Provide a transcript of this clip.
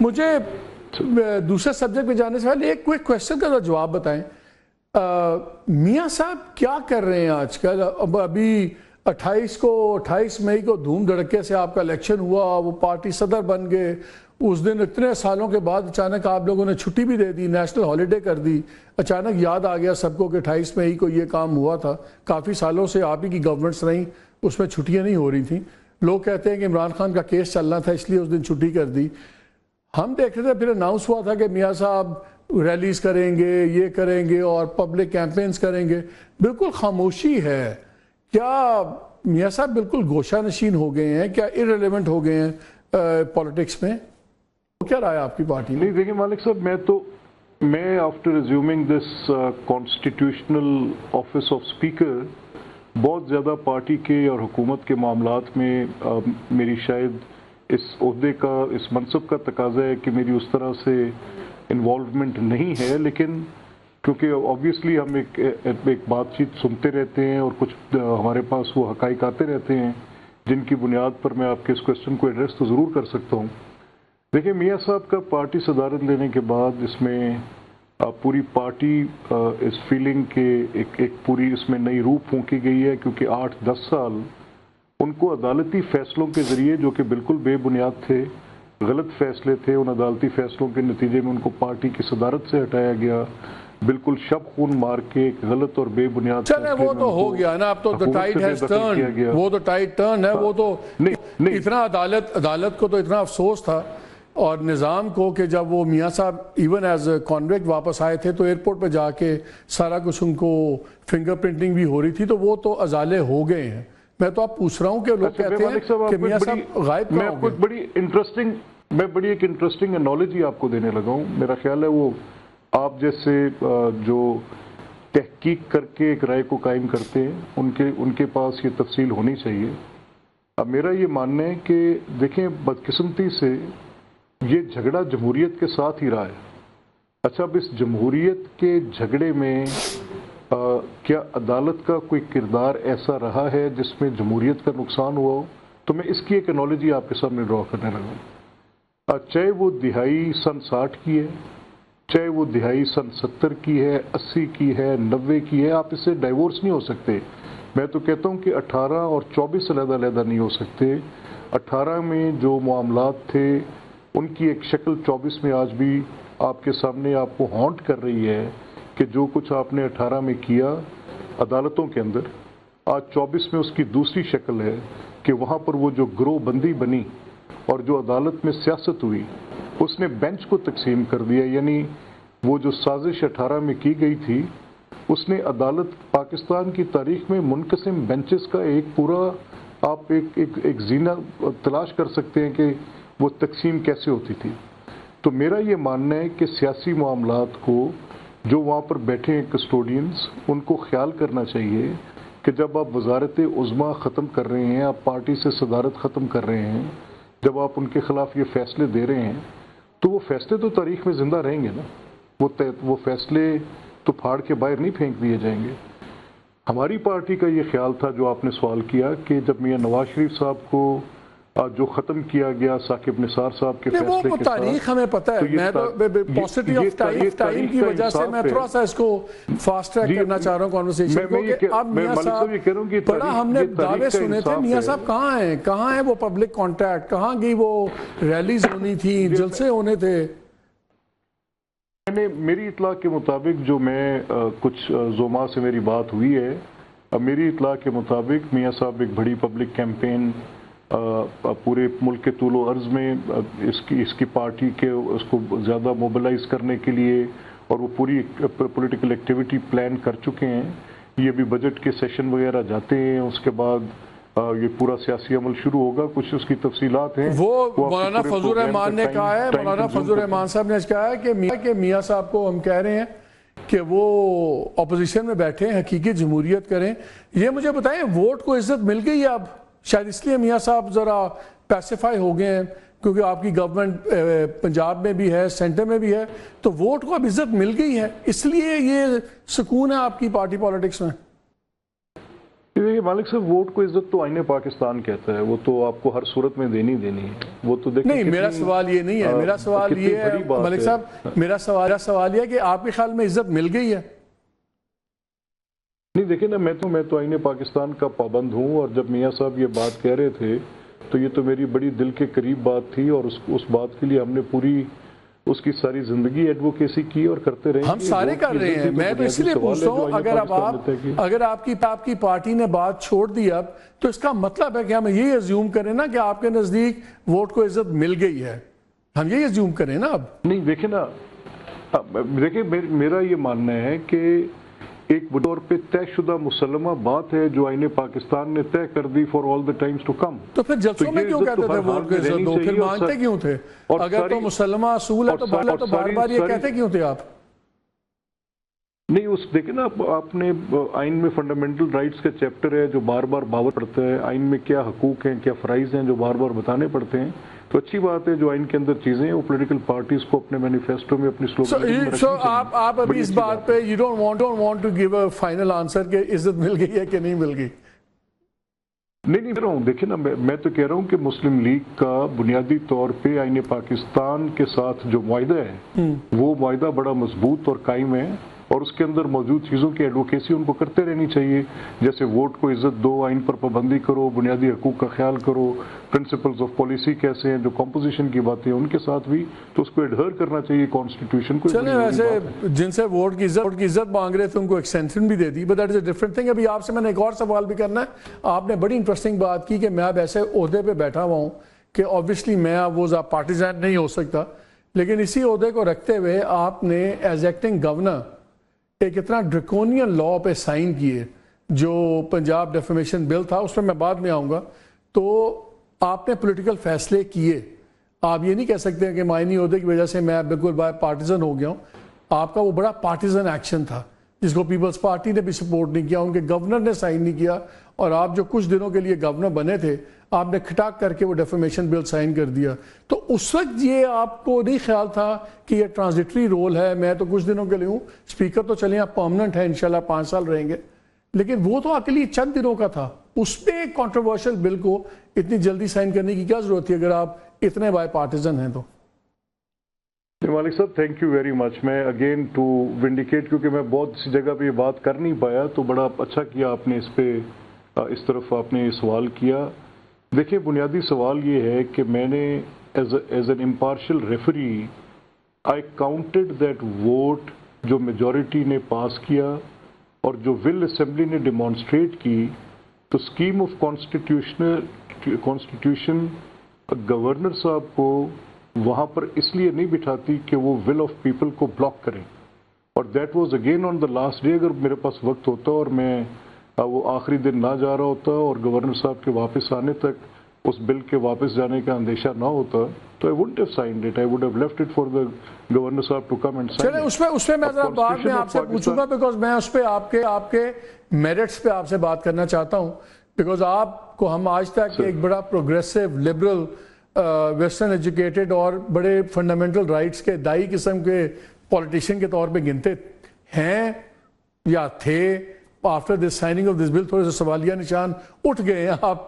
مجھے دوسرے سبجیکٹ پہ جانے سے پہلے ایک کوئی کویسچن کا جواب بتائیں. میاں صاحب کیا کر رہے ہیں آج کل؟ ابھی 28 مئی کو دھوم دھڑکے سے آپ کا الیکشن ہوا، وہ پارٹی صدر بن گئے. اس دن اتنے سالوں کے بعد اچانک آپ لوگوں نے چھٹی بھی دے دی، نیشنل ہالیڈے کر دی. اچانک یاد آ گیا سب کو کہ 28 مئی کو یہ کام ہوا تھا. کافی سالوں سے آپ ہی کی گورنمنٹس رہیں، اس میں چھٹیاں نہیں ہو رہی تھیں. لوگ کہتے ہیں کہ عمران خان کا کیس چلنا تھا اس لیے اس دن چھٹی کر دی. ہم دیکھ رہے تھے پھر اناؤنس ہوا تھا کہ میاں صاحب ریلیز کریں گے، یہ کریں گے اور پبلک کیمپینز کریں گے. بالکل خاموشی ہے. کیا میاں صاحب بالکل گوشہ نشین ہو گئے ہیں؟ کیا ارریلیونٹ ہو گئے ہیں پولیٹکس میں؟ کیا رائے آپ کی پارٹی میں؟ نہیں دیکھیں مالک صاحب، میں after resuming this constitutional office of speaker بہت زیادہ پارٹی کے اور حکومت کے معاملات میں میری شاید اس عہدے کا، اس منصب کا تقاضا ہے کہ میری اس طرح سے انوالومنٹ نہیں ہے. لیکن کیونکہ آبویسلی ہم ایک بات چیت سنتے رہتے ہیں اور کچھ ہمارے پاس وہ حقائق آتے رہتے ہیں جن کی بنیاد پر میں آپ کے اس کویسچن کو ایڈریس تو ضرور کر سکتا ہوں. دیکھیں میاں صاحب کا پارٹی صدارت لینے کے بعد اس میں پوری پارٹی اس فیلنگ کے ایک پوری اس میں نئی روح پھونکی گئی ہے، کیونکہ 8-10 سال ان کو عدالتی فیصلوں کے ذریعے، جو کہ بالکل بے بنیاد تھے، غلط فیصلے تھے، ان عدالتی فیصلوں کے نتیجے میں ان کو پارٹی کی صدارت سے ہٹایا گیا. بالکل شب خون مار کے ایک غلط اور بے بنیاد چلے وہ تو ہو گیا نا. اب تو the tide has turned، وہ تو ٹائٹ ٹرن ہے. وہ تو اتنا عدالت کو تو اتنا افسوس تھا اور نظام کو کہ جب وہ میاں صاحب ایون ایز کانویکٹ واپس آئے تھے تو ایئرپورٹ پہ جا کے سارا کچھ ان کو فنگر پرنٹنگ بھی ہو رہی تھی، تو وہ تو ازالے ہو گئے ہیں. میں تو آپ پوچھ رہا ہوں کہ لوگ کہتے ہیں کہ میاں صاحب غائب کہاں ہو گئے؟ میں بڑی ایک انٹرسٹنگ انالوجی آپ کو دینے لگا ہوں. میرا خیال ہے وہ آپ جیسے جو تحقیق کر کے ایک رائے کو قائم کرتے ہیں ان کے پاس یہ تفصیل ہونی چاہیے. اب میرا یہ ماننا ہے کہ دیکھیں بدقسمتی سے یہ جھگڑا جمہوریت کے ساتھ ہی رہا ہے. اچھا، اب اس جمہوریت کے جھگڑے میں کیا عدالت کا کوئی کردار ایسا رہا ہے جس میں جمہوریت کا نقصان ہوا ہو؟ تو میں اس کی ایک انالوجی آپ کے سامنے ڈرا کرنے لگا ہوں. چاہے وہ دہائی سن 60 کی ہے، چاہے وہ دہائی سن 70 کی ہے، 80 کی ہے، 90 کی ہے، آپ اس سے ڈائیورس نہیں ہو سکتے. میں تو کہتا ہوں کہ 18 اور 24 علیحدہ نہیں ہو سکتے. 18 میں جو معاملات تھے ان کی ایک شکل 24 میں آج بھی آپ کے سامنے آپ کو ہانٹ کر رہی ہے کہ جو کچھ آپ نے 18 میں کیا عدالتوں کے اندر، آج 24 میں اس کی دوسری شکل ہے کہ وہاں پر وہ جو گروہ بندی بنی اور جو عدالت میں سیاست ہوئی اس نے بینچ کو تقسیم کر دیا. یعنی وہ جو سازش 18 میں کی گئی تھی اس نے عدالت پاکستان کی تاریخ میں منقسم بینچز کا ایک پورا آپ ایک زینہ تلاش کر سکتے ہیں کہ وہ تقسیم کیسے ہوتی تھی. تو میرا یہ ماننا ہے کہ سیاسی معاملات کو جو وہاں پر بیٹھے ہیں کسٹوڈینز، ان کو خیال کرنا چاہیے کہ جب آپ وزارت عظمیٰ ختم کر رہے ہیں، آپ پارٹی سے صدارت ختم کر رہے ہیں، جب آپ ان کے خلاف یہ فیصلے دے رہے ہیں تو وہ فیصلے تو تاریخ میں زندہ رہیں گے نا. وہ فیصلے تو پھاڑ کے باہر نہیں پھینک دیے جائیں گے. ہماری پارٹی کا یہ خیال تھا جو آپ نے سوال کیا کہ جب میاں نواز شریف صاحب کو جو ختم کیا گیا ثاقب نثار صاحب کے فیصلے کے ساتھ، تاریخ ہمیں پتہ ہے. میں تو پوسٹی آف ٹائم کی وجہ سے میں تھوڑا سا اس کو فاسٹ ٹریک کرنا چاہ رہا ہوں کانورسیشن کو کہ اب میاں صاحب بڑا ہم نے دعوے سنے تھے. میاں صاحب کہاں ہیں وہ پبلک کانٹیکٹ؟ کہاں گئی وہ ریلیز ہونی تھی، جلسے ہونے تھے؟ میری اطلاع کے مطابق جو میں کچھ زوما سے میری بات ہوئی ہے، میری اطلاع کے مطابق میاں صاحب ایک بڑی پبلک کیمپین پورے ملک کے طول و عرض میں اس کی پارٹی کے اس کو زیادہ موبلائز کرنے کے لیے اور وہ پوری پولیٹیکل ایکٹیویٹی پلان کر چکے ہیں. یہ بھی بجٹ کے سیشن وغیرہ جاتے ہیں، اس کے بعد یہ پورا سیاسی عمل شروع ہوگا. کچھ اس کی تفصیلات ہیں. وہ مولانا فضل الرحمان نے کہا ہے، مولانا فضل الرحمان صاحب نے کہا ہے کہ میاں صاحب کو ہم کہہ رہے ہیں کہ وہ اپوزیشن میں بیٹھے ہیں، حقیقی جمہوریت کریں. یہ مجھے بتائیں ووٹ کو عزت مل گئی ہے اب؟ شاید اس لیے میاں صاحب ذرا پیسیفائی ہو گئے ہیں کیونکہ آپ کی گورنمنٹ پنجاب میں بھی ہے، سینٹر میں بھی ہے، تو ووٹ کو اب عزت مل گئی ہے، اس لیے یہ سکون ہے آپ کی پارٹی پالیٹکس میں. دیکھیے مالک صاحب، ووٹ کو عزت تو آئین پاکستان کہتا ہے، وہ تو آپ کو ہر صورت میں دینی ہے، وہ تو دیکھیں نہیں، میرا سوال یہ نہیں ہے، میرا سوال یہ ہے ملک صاحب، میرا سوال یہ ہے کہ آپ کے خیال میں عزت مل گئی ہے؟ نہیں دیکھیں نا، میں تو آئین پاکستان کا پابند ہوں، اور جب میاں صاحب یہ بات کہہ رہے تھے تو یہ تو میری بڑی دل کے قریب بات تھی، اور اس بات کے لیے ہم نے پوری اس کی ساری زندگی ایڈوکیسی کی اور کرتے رہے. ہم سارے کر رہے ہیں. میں تو اس لیے پوچھتا ہوں، اگر آپ کی پارٹی نے بات چھوڑ دی اب، تو اس کا مطلب ہے کہ ہم یہ ایزیوم کریں نا کہ آپ کے نزدیک ووٹ کو عزت مل گئی ہے. ہم یہ ایزیوم کریں نا اب. نہیں دیکھیں نا، دیکھیں میرا یہ ماننا ہے کہ ایک طور پہ طے شدہ مسلمہ بات ہے جو آئین پاکستان نے طے کر دی for all the times to come. تو پھر جلسوں میں کیوں کہتے تھے ووٹ کو عزت دو؟ پھر مانتے کیوں تھے؟ اگر تو مسلمہ اصول ہے تو بار بار یہ کہتے کیوں تھے آپ؟ نہیں، دیکھیں نا، آپ نے آئین میں فنڈامنٹل رائٹس کا چیپٹر ہے جو بار بار باور پڑتا ہے، آئین میں کیا حقوق ہیں، کیا فرائض ہیں جو بار بار بتانے پڑتے ہیں. تو اچھی بات ہے جو آئین کے اندر چیزیں ہیں وہ پولیٹیکل پارٹیز کو اپنے مینیفیسٹو میں اپنی سلوگن. سو آپ ابھی اس بات پہ you don't want to give a final answer کہ عزت مل گئی ہے کہ نہیں مل گئی؟ نہیں کہہ رہا ہوں، دیکھیں نا، میں تو کہہ رہا ہوں کہ مسلم لیگ کا بنیادی طور پہ آئین پاکستان کے ساتھ جو معاہدہ ہے وہ معاہدہ بڑا مضبوط اور قائم ہے، اور اس کے اندر موجود چیزوں کی ایڈوکیسی ان کو کرتے رہنی چاہیے. جیسے ووٹ کو عزت دو، آئین پر پابندی کرو، بنیادی حقوق کا خیال کرو، پرنسپلز آف پالیسی کیسے ہیں، جو کمپوزیشن کی باتیں ہیں ان کے ساتھ بھی تو اس کو ایڈہر کرنا چاہیے کانسٹیٹیوشن کو. چلیں، ویسے جن سے ووٹ کی عزت مانگ رہے تھے ان کو ایکسٹینشن بھی دے دی، but that is a different thing. ابھی آپ سے میں نے ایک اور سوال بھی کرنا ہے. آپ نے بڑی انٹرسٹنگ بات کی کہ میں اب ایسے عہدے پہ بیٹھا ہوا ہوں کہ آبویسلی میں اب وہ پارٹیزن نہیں ہو سکتا، لیکن اسی عہدے کو رکھتے ہوئے آپ نے ایز ایکٹنگ گورنر ایک اتنا ڈریکونین لاء پہ سائن کیے جو پنجاب ڈیفیمیشن بل تھا، اس پہ میں بعد میں آؤں گا. تو آپ نے پولیٹیکل فیصلے کیے. آپ یہ نہیں کہہ سکتے کہ معنی عہدے کی وجہ سے میں بالکل بائی پارٹیزن ہو گیا ہوں. آپ کا وہ بڑا پارٹیزن ایکشن تھا جس کو پیپلز پارٹی نے بھی سپورٹ نہیں کیا، ان کے گورنر نے سائن نہیں کیا، اور آپ جو کچھ دنوں کے لیے گورنر بنے تھے آپ نے کھٹاک کر کے وہ ڈیفیمیشن بل سائن کر دیا. تو اس وقت یہ آپ کو نہیں خیال تھا کہ یہ ٹرانزٹری رول ہے، میں تو کچھ دنوں کے لیے ہوں، اسپیکر تو چلیں آپ پرماننٹ ہیں، انشاءاللہ 5 سال رہیں گے، لیکن وہ تو آپ کے لیے چند دنوں کا تھا. اس پہ ایک کنٹروورشل بل کو اتنی جلدی سائن کرنے کی کیا ضرورت تھی اگر آپ اتنے بائی پارٹیزن ہیں تو؟ مالک صاحب تھینک یو ویری مچ. میں اگین ٹو ونڈیکیٹ، کیونکہ میں بہت سی جگہ پہ یہ بات کر نہیں پایا، تو بڑا اچھا کیا آپ نے اس پہ اس طرف آپ نے یہ سوال کیا. دیکھیں، بنیادی سوال یہ ہے کہ میں نے as an impartial referee I counted that vote جو میجورٹی نے پاس کیا اور جو ول اسمبلی نے ڈیمانسٹریٹ کی، تو اسکیم آف کانسٹیٹیوشن گورنر صاحب کو وہاں پر اس لیے نہیں بٹھاتی کہ وہ ول آف پیپل کو بلاک کریں. اور that was again on the last day. اگر میرے پاس وقت ہوتا اور میں وہ آخری دن نہ جا رہا ہوتا اور گورنر صاحب کے واپس آنے تک اس بل کے واپس جانے کا اندیشہ نہ ہوتا تو I wouldn't have signed it. I would have left it for the governor صاحب to come and sign it. چلیں، اس پہ میں ذرا بعد میں آپ سے پوچھوں گا، بیکاز میں اس پہ آپ کے میرٹس پہ آپ سے بات کرنا چاہتا ہوں، بیکاز آپ کو ہم آج تک ایک بڑا پروگریسو لبرل ویسٹرن ایجوکیٹڈ اور بڑے فنڈامنٹل رائٹس کے دائی قسم کے پولیٹیشین کے طور پہ گنتے ہیں یا تھے. After this signing of this bill تھوڑے سے سوالیہ نشان اٹھ گئے ہیں آپ پہ.